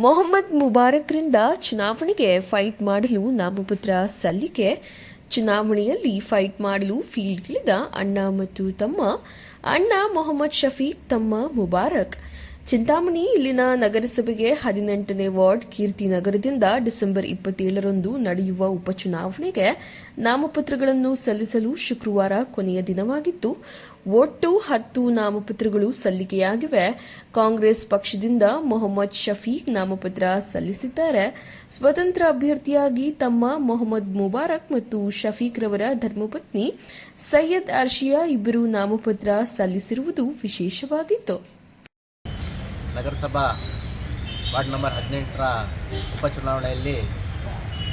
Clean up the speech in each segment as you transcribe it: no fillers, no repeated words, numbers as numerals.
ಮೊಹಮ್ಮದ್ ಮುಬಾರಕ್ರಿಂದ ಚುನಾವಣೆಗೆ ಫೈಟ್ ಮಾಡಲು ನಾಮಪತ್ರ ಸಲ್ಲಿಕೆ. ಚುನಾವಣೆಯಲ್ಲಿ ಫೈಟ್ ಮಾಡಲು ಫೀಲ್ಡ್ಗಿಳಿದ ಅಣ್ಣ ಮತ್ತು ತಮ್ಮ. ಅಣ್ಣ ಮೊಹಮ್ಮದ್ ಶಫೀಕ್, ತಮ್ಮ ಮುಬಾರಕ್. ಚಿಂತಾಮಣಿ ಇಲ್ಲಿನ ನಗರಸಭೆಗೆ 18ನೇ ವಾರ್ಡ್ ಕೀರ್ತಿನಗರದಿಂದ ಡಿಸೆಂಬರ್ 27ರಂದು ನಡೆಯುವ ಉಪಚುನಾವಣೆಗೆ ನಾಮಪತ್ರಗಳನ್ನು ಸಲ್ಲಿಸಲು ಶುಕ್ರವಾರ ಕೊನೆಯ ದಿನವಾಗಿತ್ತು. ಒಟ್ಟು 10 ನಾಮಪತ್ರಗಳು ಸಲ್ಲಿಕೆಯಾಗಿವೆ. ಕಾಂಗ್ರೆಸ್ ಪಕ್ಷದಿಂದ ಮೊಹಮ್ಮದ್ ಶಫೀಕ್ ನಾಮಪತ್ರ ಸಲ್ಲಿಸಿದ್ದಾರೆ. ಸ್ವತಂತ್ರ ಅಭ್ಯರ್ಥಿಯಾಗಿ ತಮ್ಮ ಮೊಹಮ್ಮದ್ ಮುಬಾರಕ್ ಮತ್ತು ಶಫೀಕ್ ರವರ ಧರ್ಮಪತ್ನಿ ಸೈಯದ್ ಅರ್ಷಿಯಾ ಇಬ್ಬರು ನಾಮಪತ್ರ ಸಲ್ಲಿಸಿರುವುದು ವಿಶೇಷವಾಗಿತ್ತು. ನಗರಸಭಾ ವಾರ್ಡ್ ನಂಬರ್ 18ರ ಉಪಚುನಾವಣೆಯಲ್ಲಿ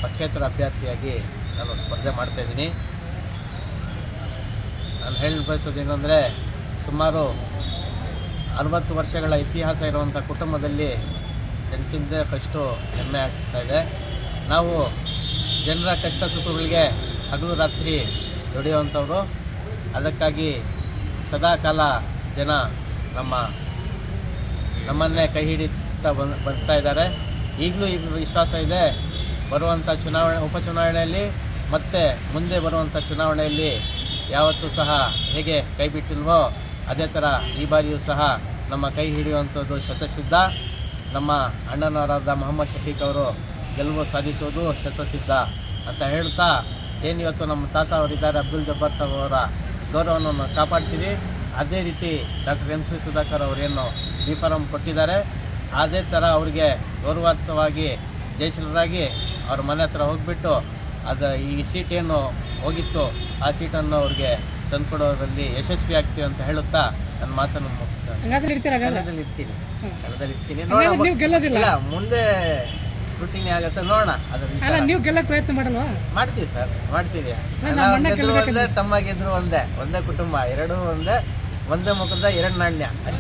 ಪಕ್ಷೇತರ ಅಭ್ಯರ್ಥಿಯಾಗಿ ನಾನು ಸ್ಪರ್ಧೆ ಮಾಡ್ತಾಯಿದ್ದೀನಿ. ನಾನು ಹೇಳಲು ಬಯಸೋದೇನೆಂದರೆ, ಸುಮಾರು 60 ವರ್ಷಗಳ ಇತಿಹಾಸ ಇರುವಂಥ ಕುಟುಂಬದಲ್ಲಿ ಜನಿಸಿದ್ದೇ ಫಸ್ಟು ಹೆಮ್ಮೆ ಆಗ್ತಾಯಿದೆ. ನಾವು ಜನರ ಕಷ್ಟ ಸುಖಗಳಿಗೆ ಹಗಲು ರಾತ್ರಿ ದುಡಿಯುವಂಥವ್ರು. ಅದಕ್ಕಾಗಿ ಸದಾಕಾಲ ಜನ ನಮ್ಮನ್ನೇ ಕೈ ಹಿಡಿತಾ ಬರ್ತಾ ಇದ್ದಾರೆ. ಈಗಲೂ ವಿಶ್ವಾಸ ಇದೆ, ಬರುವಂಥ ಉಪಚುನಾವಣೆಯಲ್ಲಿ ಮತ್ತು ಮುಂದೆ ಬರುವಂಥ ಚುನಾವಣೆಯಲ್ಲಿ ಯಾವತ್ತೂ ಸಹ ಹೇಗೆ ಕೈ ಬಿಟ್ಟಿಲ್ವೋ ಅದೇ ಥರ ಈ ಬಾರಿಯೂ ಸಹ ನಮ್ಮ ಕೈ ಹಿಡಿಯುವಂಥದ್ದು ಶತಸಿದ್ಧ. ನಮ್ಮ ಅಣ್ಣನವರಾದ ಮೊಹಮ್ಮದ್ ಶಫೀಕ್ ಅವರು ಗೆಲುವು ಸಾಧಿಸುವುದು ಶತಸಿದ್ಧ ಅಂತ ಹೇಳ್ತಾ, ಏನಿವತ್ತು ನಮ್ಮ ತಾತ ಅವರಿದ್ದಾರೆ ಅಬ್ದುಲ್ ಜಬ್ಬಾರ್ ಸಾಬ್ ಅವರ ಗೌರವವನ್ನು ಕಾಪಾಡ್ತೀವಿ. ಅದೇ ರೀತಿ ಡಾಕ್ಟರ್ MC ಸುಧಾಕರ್ ಅವರೇನು ಡಿಫಾರಮ್ ಕೊಟ್ಟಿದ್ದಾರೆ, ಅದೇ ಥರ ಅವ್ರಿಗೆ ಗೌರವಾರ್ಥವಾಗಿ ಜಯಶೀಲರಾಗಿ ಅವ್ರ ಮನೆ ಹತ್ರ ಹೋಗಿಬಿಟ್ಟು ಈ ಸೀಟ್ ಏನು ಹೋಗಿತ್ತು ಆ ಸೀಟನ್ನು ಅವ್ರಿಗೆ ತಂದುಕೊಡೋದ್ರಲ್ಲಿ ಯಶಸ್ವಿ ಆಗ್ತೀವಿ ಅಂತ ಹೇಳುತ್ತಾ ನನ್ನ ಮಾತನ್ನು ಮುಗಿಸ್ತೀನಿ. ಇಲ್ಲ, ಮುಂದೆ ಸ್ಕ್ರೂಟಿನಿ ಆಗುತ್ತೆ, ನೋಡೋಣ. ನೀವು ಗೆಲ್ಲಕ್ಕೆ ಪ್ರಯತ್ನ ಮಾಡಲ್ವಾ? ಮಾಡ್ತೀವಿ ಸರ್, ಮಾಡ್ತೀವಿ. ತಮ್ಮ ಗೆದ್ರು ಒಂದೇ ಕುಟುಂಬ, ಎರಡೂ ಒಂದೇ ಮುಖದ 2 ನಾಣ್ಯ ಅಷ್ಟೇ.